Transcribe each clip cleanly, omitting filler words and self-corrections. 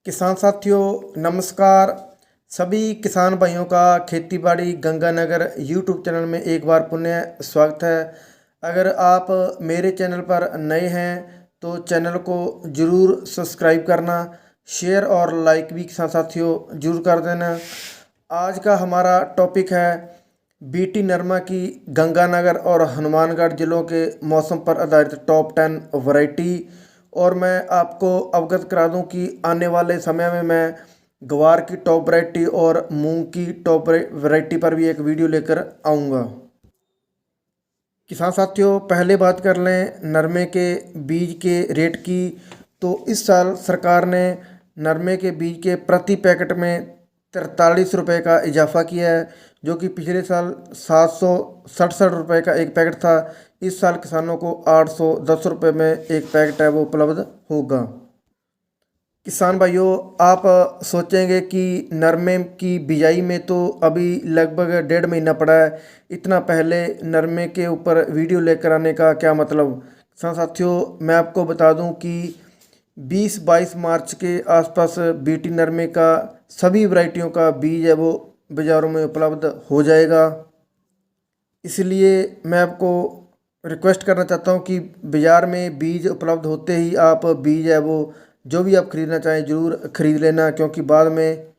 किसान साथियों नमस्कार। सभी किसान भाइयों का खेतीबाड़ी गंगानगर यूट्यूब चैनल में एक बार पुनः स्वागत है। अगर आप मेरे चैनल पर नए हैं तो चैनल को ज़रूर सब्सक्राइब करना, शेयर और लाइक भी किसान साथियों ज़रूर कर देना। आज का हमारा टॉपिक है बीटी नरमा की गंगानगर और हनुमानगढ़ ज़िलों के मौसम पर आधारित टॉप 10 वैरायटी। और मैं आपको अवगत करा दूं कि आने वाले समय में मैं ग्वार की टॉप वैरायटी और मूंग की टॉप वैरायटी पर भी एक वीडियो लेकर आऊँगा। किसान साथियों पहले बात कर लें नरमे के बीज के रेट की। तो इस साल सरकार ने नरमे के बीज के प्रति पैकेट में 43 रुपये का इजाफा किया है, जो कि पिछले साल 767 रुपये का एक पैकेट था। इस साल किसानों को 810 रुपये में एक पैकेट है वो उपलब्ध होगा। किसान भाइयों आप सोचेंगे कि नरमे की बिजाई में तो अभी लगभग 1.5 महीना पड़ा है, इतना पहले नरमे के ऊपर वीडियो लेकर आने का क्या मतलब। किसान साथियों मैं आपको बता दूं कि 20-22 मार्च के आसपास बीटी नरमे का सभी वैरायटियों का बीज है वो बाज़ारों में उपलब्ध हो जाएगा। इसलिए मैं आपको रिक्वेस्ट करना चाहता हूं कि बाज़ार में बीज उपलब्ध होते ही आप बीज है वो जो भी आप ख़रीदना चाहें ज़रूर ख़रीद लेना, क्योंकि बाद में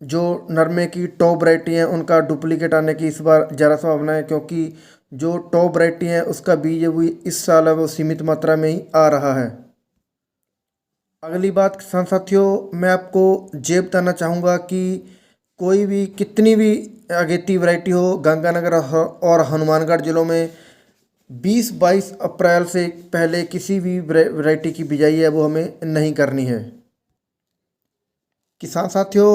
जो नरमे की टॉप वैरायटी हैं उनका डुप्लीकेट आने की इस बार ज़्यादा संभावना है, क्योंकि जो टॉप वैरायटी है उसका बीज है वो इस साल है वो सीमित मात्रा में ही आ रहा है। अगली बात किसान साथियों मैं आपको ये बताना चाहूँगा कि कोई भी कितनी भी अगेती वैरायटी हो गंगानगर और हनुमानगढ़ ज़िलों में 20-22 अप्रैल से पहले किसी भी वैरायटी की बिजाई है वो हमें नहीं करनी है। किसान साथियों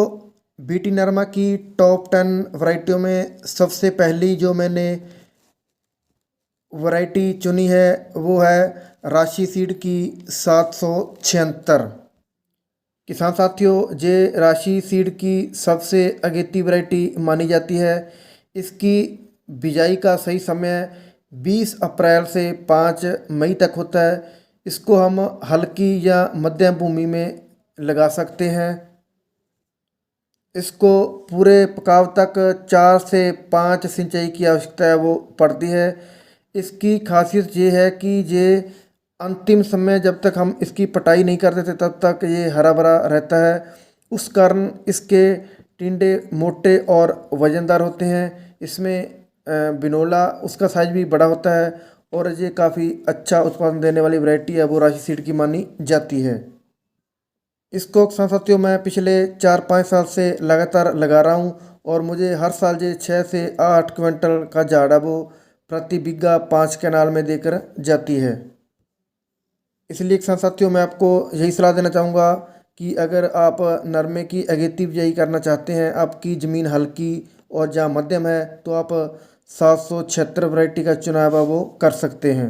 बीटी नरमा की टॉप 10 वैरायटियों में सबसे पहली जो मैंने वैरायटी चुनी है वो है राशि सीड की 776। किसान साथियों ये राशि सीड की सबसे अगेती वैरायटी मानी जाती है। इसकी बिजाई का सही समय 20 अप्रैल से 5 मई तक होता है। इसको हम हल्की या मध्यम भूमि में लगा सकते हैं। इसको पूरे पकाव तक 4 से 5 सिंचाई की आवश्यकता है वो पड़ती है। इसकी खासियत ये है कि ये अंतिम समय जब तक हम इसकी पटाई नहीं कर देते तब तक ये हरा भरा रहता है। उस कारण इसके टिंडे मोटे और वज़नदार होते हैं। इसमें बिनोला उसका साइज भी बड़ा होता है और ये काफ़ी अच्छा उत्पादन देने वाली वैरायटी है वो राशि सीड की मानी जाती है। इसको किसान साथियों मैं पिछले 4-5 साल से लगातार लगा रहा हूँ और मुझे हर साल ये 6 से 8 क्विंटल का झाड़ है वो प्रति बीघा 5 कैनाल में देकर जाती है। इसलिए किसान साथियों मैं आपको यही सलाह देना चाहूँगा कि अगर आप नरमे की अगेती बिजाई करना चाहते हैं, आपकी ज़मीन हल्की और जहाँ मध्यम है, तो आप 776 वैरायटी का चुनाव है वो कर सकते हैं।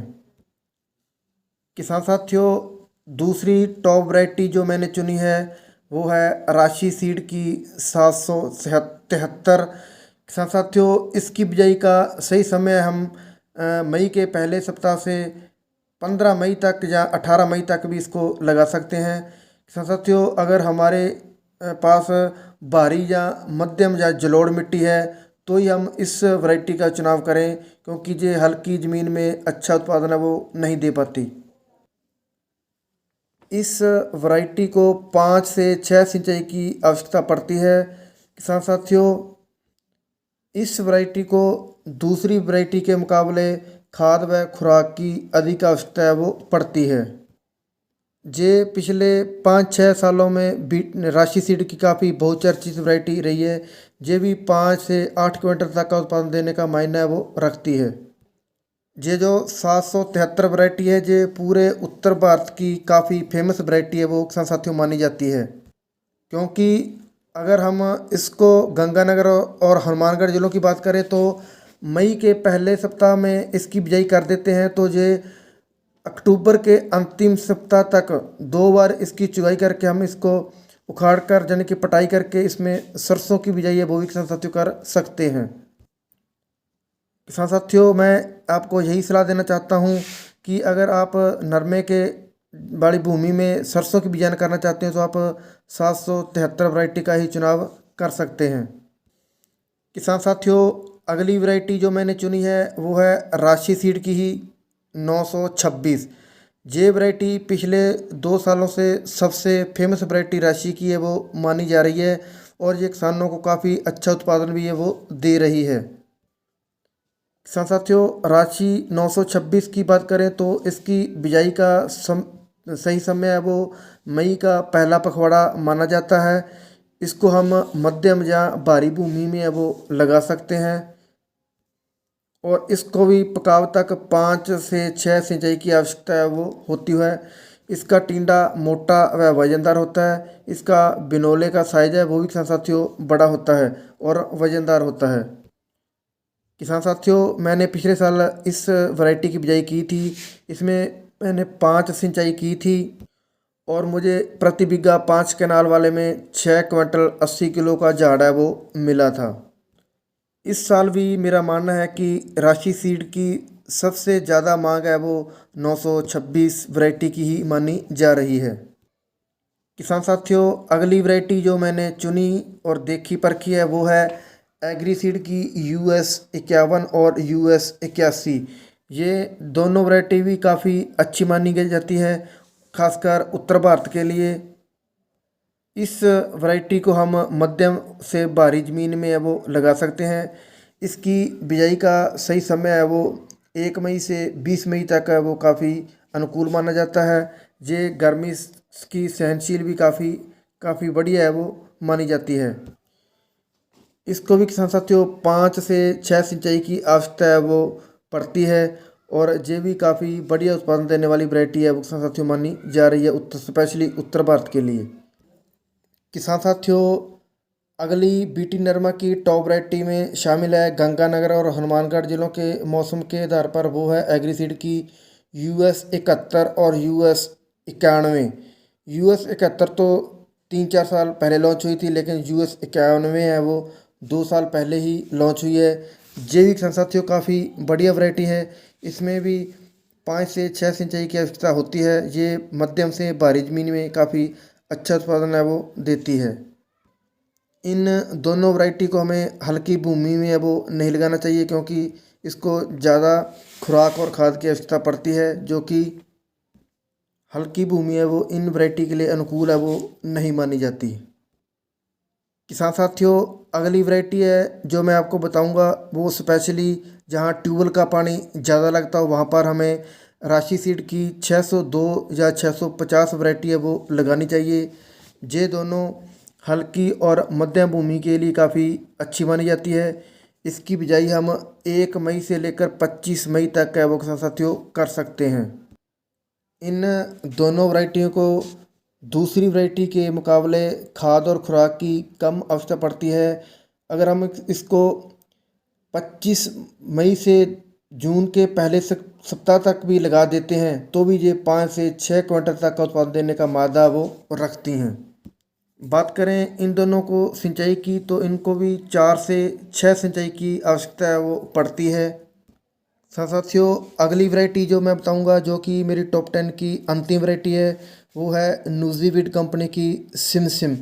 किसान साथियों दूसरी टॉप वैरायटी जो मैंने चुनी है वो है राशि सीड की 773। किसान साथियों इसकी बिजाई का सही समय हम मई के पहले सप्ताह से 15 मई तक या 18 मई तक भी इसको लगा सकते हैं। किसान साथियों अगर हमारे पास भारी या मध्यम या जलोढ़ मिट्टी है तो ही हम इस वैरायटी का चुनाव करें, क्योंकि ये हल्की ज़मीन में अच्छा उत्पादन है वो नहीं दे पाती। इस वैरायटी को 5 से 6 सिंचाई की आवश्यकता पड़ती है। किसान साथियों इस वैरायटी को दूसरी वैरायटी के मुकाबले खाद व खुराक की अधिक आवश्यकता है वो पड़ती है। ये पिछले 5-6 सालों में राशि सीड की काफ़ी बहुचर्चित वैरायटी रही है। ये भी 5 से 8 क्विंटल तक का उत्पादन देने का मायना है वो रखती है। ये जो 773 वैरायटी है ये पूरे उत्तर भारत की काफ़ी फेमस वैरायटी है वो किसान साथियों मानी जाती है, क्योंकि अगर हम इसको गंगानगर और हनुमानगढ़ ज़िलों की बात करें तो मई के पहले सप्ताह में इसकी बिजाई कर देते हैं, तो ये अक्टूबर के अंतिम सप्ताह तक 2 बार इसकी चुगाई करके हम इसको उखाड़ कर यानी कि पटाई करके इसमें सरसों की बिजाई है वो भी किसान साथियों कर सकते हैं। किसान साथियों मैं आपको यही सलाह देना चाहता हूँ कि अगर आप नरमे के वाली भूमि में सरसों की बिजान करना चाहते हैं तो आप 773 वैरायटी का ही चुनाव कर सकते हैं। किसान साथियों, अगली वैरायटी जो मैंने चुनी है वो है राशि सीड की ही 926। ये वैरायटी पिछले 2 सालों से सबसे फेमस वैरायटी राशि की है वो मानी जा रही है, और ये किसानों को काफ़ी अच्छा उत्पादन भी है वो दे रही है। किसान साथियों, राशि 926 की बात करें तो इसकी बिजाई का सही समय है वो मई का पहला पखवाड़ा माना जाता है। इसको हम मध्यम या भारी भूमि में है वो लगा सकते हैं, और इसको भी पकाव तक 5 से 6 सिंचाई की आवश्यकता है वो होती है। इसका टिंडा मोटा व वजनदार होता है। इसका बिनोले का साइज है वो भी किसान साथियों बड़ा होता है और वजनदार होता है। किसान साथियों, मैंने पिछले साल इस वैरायटी की बिजाई की थी। इसमें मैंने 5 सिंचाई की थी, और मुझे प्रति बीघा 5 कैनाल वाले में 6 क्विंटल 80 किलो का झाड़ है वो मिला था। इस साल भी मेरा मानना है कि राशि सीड की सबसे ज़्यादा मांग है वो 926 वैरायटी की ही मानी जा रही है। किसान साथियों, अगली वैरायटी जो मैंने चुनी और देखी परखी है वो है एग्रीसीड की US 51 और US 81। ये दोनों वैरायटी भी काफ़ी अच्छी मानी गई जाती है, खासकर उत्तर भारत के लिए। इस वैरायटी को हम मध्यम से भारी ज़मीन में है वो लगा सकते हैं। इसकी बिजाई का सही समय है वो 1 मई से 20 मई तक है वो काफ़ी अनुकूल माना जाता है। ये गर्मी की सहनशील भी काफ़ी काफ़ी बढ़िया है वो मानी जाती है। इसको भी किसान साथियों 5 से 6 सिंचाई की आवश्यकता है वो पड़ती है, और ये भी काफ़ी बढ़िया उत्पादन देने वाली वैरायटी है वो किसान साथियों मानी जा रही है, स्पेशली उत्तर भारत के लिए। किसान साथियों, अगली बीटी नरमा की टॉप वैरायटी में शामिल है गंगानगर और हनुमानगढ़ जिलों के मौसम के आधार पर वो है एग्रीसीड की US 71 और US 91। US 71 तो 3-4 साल पहले लॉन्च हुई थी, लेकिन US 91 है वो 2 साल पहले ही लॉन्च हुई है। जैविक किसान साथियों काफ़ी बढ़िया वैरायटी है। इसमें भी 5 से 6 सिंचाई की आवश्यकता होती है। ये मध्यम से भारी ज़मीन में काफ़ी अच्छा उत्पादन है वो देती है। इन दोनों वैरायटी को हमें हल्की भूमि में है वो नहीं लगाना चाहिए, क्योंकि इसको ज़्यादा खुराक और खाद की आवश्यकता पड़ती है, जो कि हल्की भूमि है वो इन वैरायटी के लिए अनुकूल है वो नहीं मानी जाती। किसान साथियों, अगली वैरायटी है जो मैं आपको बताऊंगा वो स्पेशली जहां ट्यूबवेल का पानी ज़्यादा लगता हो वहां पर हमें राशि सीड की 602 या 650 वैरायटी है वो लगानी चाहिए। ये दोनों हल्की और मध्यम भूमि के लिए काफ़ी अच्छी मानी जाती है। इसकी बिजाई हम 1 मई से लेकर 25 मई तक है वो किसान साथियों कर सकते हैं। इन दोनों वैरायटियों को दूसरी वैरायटी के मुकाबले खाद और खुराक की कम आवश्यकता पड़ती है। अगर हम इसको 25 मई से जून के पहले सप्ताह तक भी लगा देते हैं तो भी ये 5 से 6 क्विंटल तक का उत्पादन देने का मादा वो रखती हैं। बात करें इन दोनों को सिंचाई की तो इनको भी 4 से 6 सिंचाई की आवश्यकता है वो पड़ती है। साथियों, अगली वैरायटी जो मैं बताऊंगा जो कि मेरी टॉप 10 की अंतिम वैरायटी है वो है न्यूजीवीड कंपनी की सिम।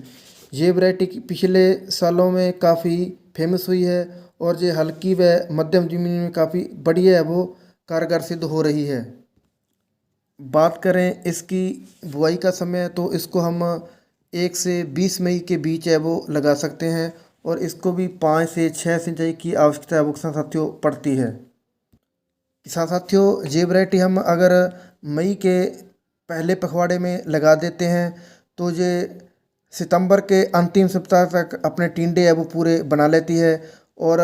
ये वैरायटी पिछले सालों में काफ़ी फेमस हुई है, और ये हल्की व मध्यम जमीन में काफ़ी बढ़िया है वो कारगर सिद्ध हो रही है। बात करें इसकी बुआई का समय तो इसको हम 1 से 20 मई के बीच है वो लगा सकते हैं, और इसको भी 5 से 6 सिंचाई की आवश्यकता है वो किसान साथियों पड़ती है। किसान साथियों, ये वैरायटी हम अगर मई के पहले पखवाड़े में लगा देते हैं तो ये सितंबर के अंतिम सप्ताह तक अपने टिंडे है वो पूरे बना लेती है, और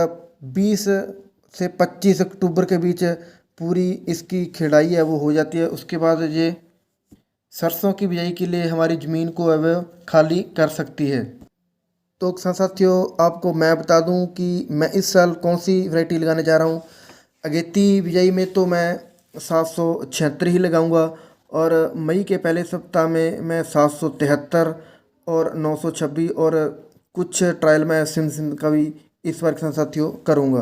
20 से 25 अक्टूबर के बीच पूरी इसकी खिड़ाई है वो हो जाती है। उसके बाद ये सरसों की बिजाई के लिए हमारी ज़मीन को है वो खाली कर सकती है। तो किसान साथियों, आपको मैं बता दूं कि मैं इस साल कौन सी वैरायटी लगाने जा रहा हूं। अगेती बिजाई में तो मैं 776 ही लगाऊंगा, और मई के पहले सप्ताह में मैं 773 और 926 और कुछ ट्रायल में सिम का भी इस बार किसान साथियों करूंगा।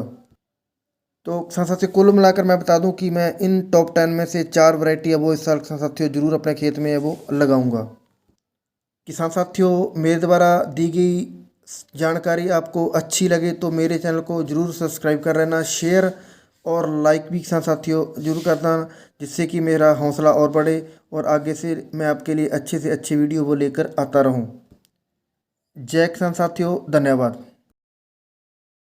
तो किसान साथियों कुल मिलाकर मैं बता दूं कि मैं इन टॉप 10 में से 4 वैरायटी है वो इस साल किसान साथियों ज़रूर अपने खेत में है वो लगाऊंगा। किसान साथियों मेरे द्वारा दी गई जानकारी आपको अच्छी लगे तो मेरे चैनल को ज़रूर सब्सक्राइब कर लेना, शेयर और लाइक भी किसान साथियों ज़रूर करना, जिससे कि मेरा हौसला और बढ़े और आगे से मैं आपके लिए अच्छे से अच्छे वीडियो वो लेकर आता रहूं। जय किसान साथियों, धन्यवाद।